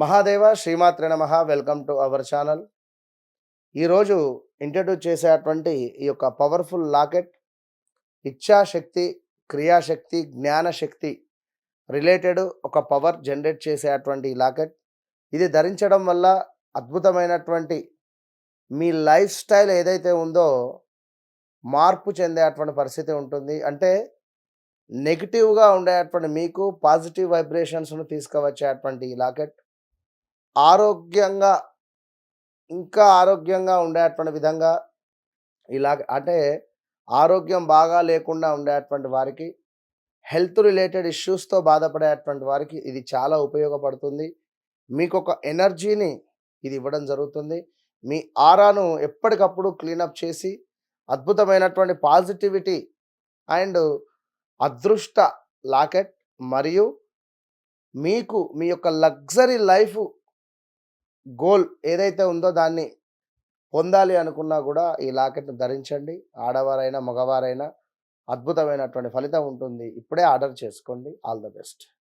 మహాదేవ శ్రీమాత్రే నమః. Welcome to our channel. ఈరోజు ఇంట్రడ్యూస్ చేసేటువంటి ఈ యొక్క పవర్ఫుల్ లాకెట్ ఇచ్ఛాశక్తి, క్రియాశక్తి, జ్ఞానశక్తి రిలేటెడ్ ఒక పవర్ జనరేట్ చేసేటువంటి ఈ లాకెట్. ఇది ధరించడం వల్ల అద్భుతమైనటువంటి మీ లైఫ్ స్టైల్ ఏదైతే ఉందో మార్పు చెందేటువంటి పరిస్థితి ఉంటుంది. అంటే నెగిటివ్గా ఉండేటువంటి మీకు పాజిటివ్ వైబ్రేషన్స్ను తీసుకువచ్చేటువంటి ఈ లాకెట్ ఆరోగ్యంగా ఇంకా ఆరోగ్యంగా ఉండేటువంటి విధంగా ఇలాగ అంటే ఆరోగ్యం బాగా లేకుండా ఉండేటువంటి వారికి, హెల్త్ రిలేటెడ్ ఇష్యూస్తో బాధపడేటువంటి వారికి ఇది చాలా ఉపయోగపడుతుంది. మీకు ఒక ఎనర్జీని ఇది ఇవ్వడం జరుగుతుంది. మీ ఆరాను ఎప్పటికప్పుడు క్లీనప్ చేసి అద్భుతమైనటువంటి పాజిటివిటీ అండ్ అదృష్ట లాకెట్, మరియు మీకు మీ యొక్క లగ్జరీ లైఫ్ గోల్ ఏదైతే ఉందో దాన్ని పొందాలి అనుకున్నా కూడా ఈ లాకెట్‌ను ధరించండి. ఆడవారైనా, మగవారైనా అద్భుతమైనటువంటి ఫలితం ఉంటుంది. ఇప్పుడే ఆర్డర్ చేసుకోండి. All the best.